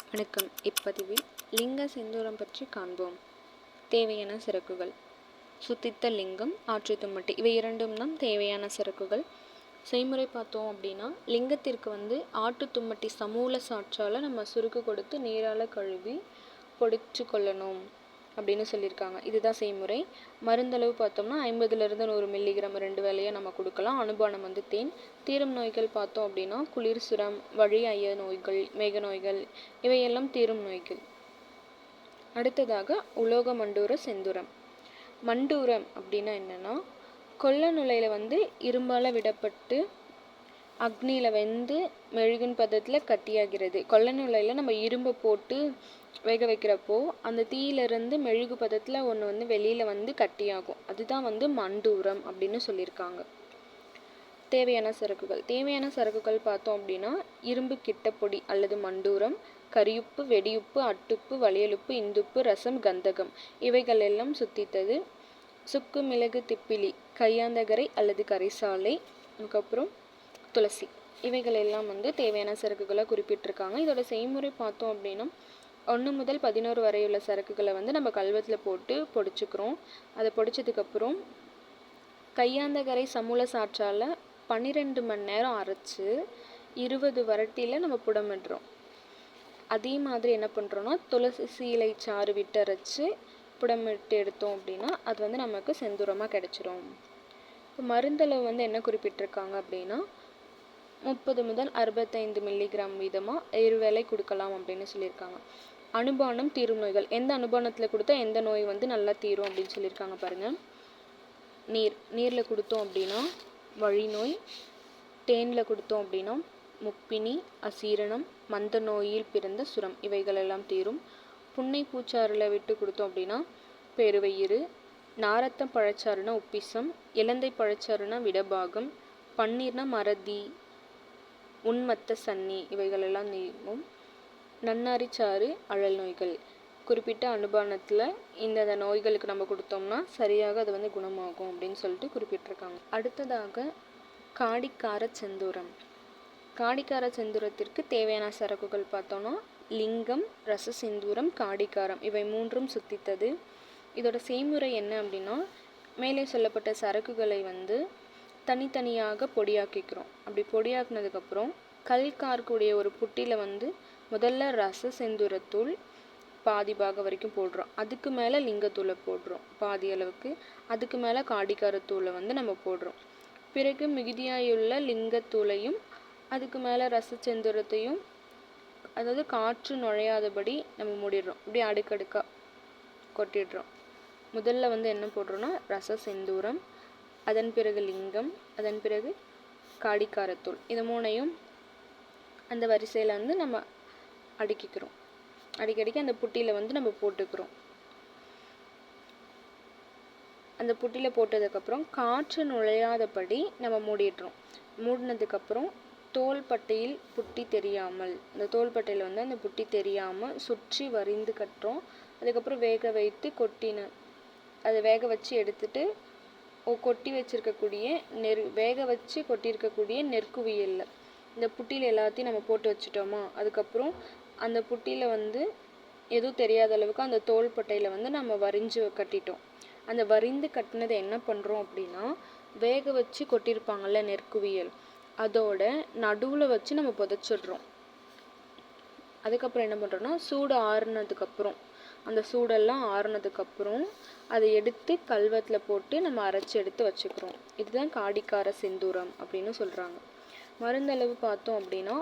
வணக்கம். இப்பதிவில் லிங்க செந்தூரம் பற்றி காண்போம். தேவையான சரக்குகள்: சுத்தித்த லிங்கம், ஆற்று தும்மட்டி, இவை இரண்டும் தான் தேவையான சரக்குகள். செய்முறை பார்த்தோம் அப்படின்னா, லிங்கத்திற்கு ஆட்டு தும்மட்டி சமூல சாற்றால் நம்ம சுருக்கு கொடுத்து நீரால் கழுவி பொடிச்சு கொள்ளணும் அப்படின்னு சொல்லியிருக்காங்க. இதுதான் செய்முறை. மருந்தளவு பார்த்தோம்னா 50லிருந்து 100 மில்லிகிராம் 2 வேளையாக நம்ம கொடுக்கலாம். அனுபானம் தேன். தீரும் நோய்கள் பார்த்தோம் அப்படின்னா குளிர் சுரம், வழி ஐய நோய்கள், மேக நோய்கள், இவையெல்லாம் தீரும் நோய்கள். அடுத்ததாக உலோக மண்டூர செந்தூரம். மண்டூரம் அப்படின்னா என்னென்னா, கொல்ல நுழையில் இரும்பால் விடப்பட்டு அக்னியில் வெந்து மெழுகின் பதத்தில் கட்டியாகிறது. கொல்ல நுழையில் நம்ம இரும்பை போட்டு வேக வைக்கிறப்போ அந்த தீயிலிருந்து மெழுகு பதத்தில் ஒன்று வெளியில் கட்டியாகும். அதுதான் மண்டூரம் அப்படின்னு சொல்லியிருக்காங்க. தேவையான சரக்குகள் பார்த்தோம் அப்படின்னா, இரும்பு கிட்டப்பொடி அல்லது மண்டூரம், கரியுப்பு, வெடியுப்பு, அட்டுப்பு, வளையலுப்பு, இந்துப்பு, ரசம், கந்தகம், இவைகள் எல்லாம் சுத்தித்தது. சுக்கு, மிளகு, திப்பிலி, கையாந்தகரை அல்லது கரைசாலை, அதுக்கப்புறம் துளசி, இவைகள் எல்லாம் தேவையான சரக்குகளை குறிப்பிட்டிருக்காங்க. இதோட செய்முறை பார்த்தோம் அப்படின்னா, 1 முதல் 11 வரை உள்ள சரக்குகளை நம்ம கல்வத்தில் போட்டு பொடிச்சுக்கிறோம். அதை பொடிச்சதுக்கப்புறம் கையாந்தகரை சமூல சாற்றால் 12 மணி நேரம் அரைச்சி 20 வரட்டியில் நம்ம புடமிடுறோம். அதே மாதிரி என்ன பண்ணுறோன்னா, துளசி இலை சாறு விட்டு அரைச்சி புடமிட்டு எடுத்தோம் அப்படின்னா அது நமக்கு செந்தூரமாக கிடைச்சிரும். இப்போ மருந்தளவு என்ன குறிப்பிட்டிருக்காங்க அப்படின்னா, 30 முதல் 65 மில்லிகிராம் வீதமாக 7 வேளை கொடுக்கலாம் அப்படின்னு சொல்லியிருக்காங்க. அனுபானம் தீரும் நோய்கள். எந்த அனுபானத்தில் கொடுத்தா எந்த நோய் நல்லா தீரும் அப்படின்னு சொல்லியிருக்காங்க பாருங்கள். நீரில் கொடுத்தோம் அப்படின்னா வழி நோய், தேனில் கொடுத்தோம் அப்படின்னா முப்பினி, அசீரணம், மந்த நோயில் பிறந்த சுரம், இவைகள் எல்லாம் தீரும். புன்னை பூச்சாறில் விட்டு கொடுத்தோம் அப்படின்னா பெருவயிறு, நாரத்தம் பழச்சாறுனா உப்பிசம், இலந்தை பழச்சாறுனா விடபாகம், பன்னீர்னா மறதி, உண்மத்த சன்னி, இவைகளெல்லாம் நீங்கும். நன்னாரிச்சாறு அழல் நோய்கள். குறிப்பிட்ட அனுபானத்தில் இந்த நோய்களுக்கு நம்ம கொடுத்தோம்னா சரியாக அது குணமாகும் அப்படின்னு சொல்லிட்டு குறிப்பிட்டிருக்காங்க. அடுத்ததாக காடிக்கார செந்தூரம். காடிக்கார செந்தூரத்திற்கு தேவையான சரக்குகள் பார்த்தோம்னா, லிங்கம், ரச செந்தூரம், காடிக்காரம், இவை மூன்றும் சுத்தித்தது. இதோட செய்முறை என்ன அப்படின்னா, மேலே சொல்லப்பட்ட சரக்குகளை தனித்தனியாக பொடியாக்கிக்கிறோம். அப்படி பொடியாக்குனதுக்கப்புறம் கல்கார்க்கூடிய ஒரு புட்டியில் முதல்ல ரச செந்தூரத்தூள் பாதி பாகம் வரைக்கும் போடுறோம். அதுக்கு மேலே லிங்கத்தூளை போடுறோம் பாதி அளவுக்கு. அதுக்கு மேலே காடிக்காரத்தூளை நம்ம போடுறோம். பிறகு மிகுதியாயுள்ள லிங்கத்தூளையும் அதுக்கு மேலே ரச செந்தூரத்தையும், அதாவது காற்று நுழையாதபடி நம்ம மூடிடுறோம். இப்படி அடுக்கடுக்காக கொட்டிடுறோம். முதல்ல என்ன போடுறோன்னா ரச செந்தூரம், அதன் பிறகு லிங்கம், அதன் பிறகு காடிக்காரத்தூள், இது மூணையும் அந்த வரிசையில் நம்ம அடுக்கிக்கிறோம். அடிக்கடிக்கு அந்த புட்டியில் நம்ம போட்டுக்கிறோம். அந்த புட்டியில் போட்டதுக்கப்புறம் காற்று நுழையாதபடி நம்ம மூடிடுறோம். மூடினதுக்கப்புறம் தோள்பட்டையில் புட்டி தெரியாமல், அந்த தோள்பட்டையில் அந்த புட்டி தெரியாமல் சுற்றி வரிந்து கட்டுறோம். அதுக்கப்புறம் வேக வைத்து அதை வேக வச்சு எடுத்துட்டு கொட்டி வச்சுருக்கக்கூடிய வேக வச்சு கொட்டியிருக்கக்கூடிய நெற்குவியலில் இந்த புட்டியில் எல்லாத்தையும் நம்ம போட்டு வச்சுட்டோமா, அதுக்கப்புறம் அந்த புட்டியில் எதுவும் தெரியாத அளவுக்கு அந்த தோள்பட்டையில் நம்ம வரிஞ்சு கட்டிட்டோம். அந்த வரிந்து கட்டினதை என்ன பண்ணுறோம் அப்படின்னா, வேக வச்சு கொட்டியிருப்பாங்கள்ல நெற்குவியல், அதோட நடுவில் வச்சு நம்ம புதைச்சிடுறோம். அதுக்கப்புறம் என்ன பண்ணுறோன்னா, சூடு ஆறுனதுக்கப்புறம், அந்த சூடெல்லாம் ஆறுனதுக்கப்புறம் அதை எடுத்து கல்வத்தில் போட்டு நம்ம அரைச்சி எடுத்து வச்சுக்கிறோம். இதுதான் காடிக்கார செந்தூரம் அப்படின்னு சொல்கிறாங்க. மருந்தளவு பார்த்தோம் அப்படின்னா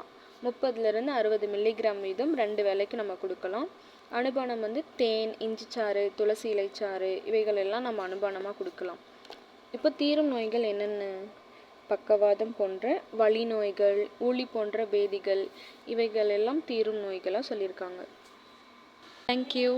30லிருந்து 60 மில்லிகிராம் வீதம் 2 வேளைக்கு நம்ம கொடுக்கலாம். அனுபானம் தேன், இஞ்சிச்சாறு, துளசி இலைச்சாறு, இவைகள் எல்லாம் நம்ம அனுபானமாக கொடுக்கலாம். இப்போ தீரும் நோய்கள் என்னென்ன? பக்கவாதம் போன்ற வலி நோய்கள், ஊழி போன்ற பேதிகள், இவைகள் எல்லாம் தீரும் நோய்களாக சொல்லியிருக்காங்க. தேங்க்யூ.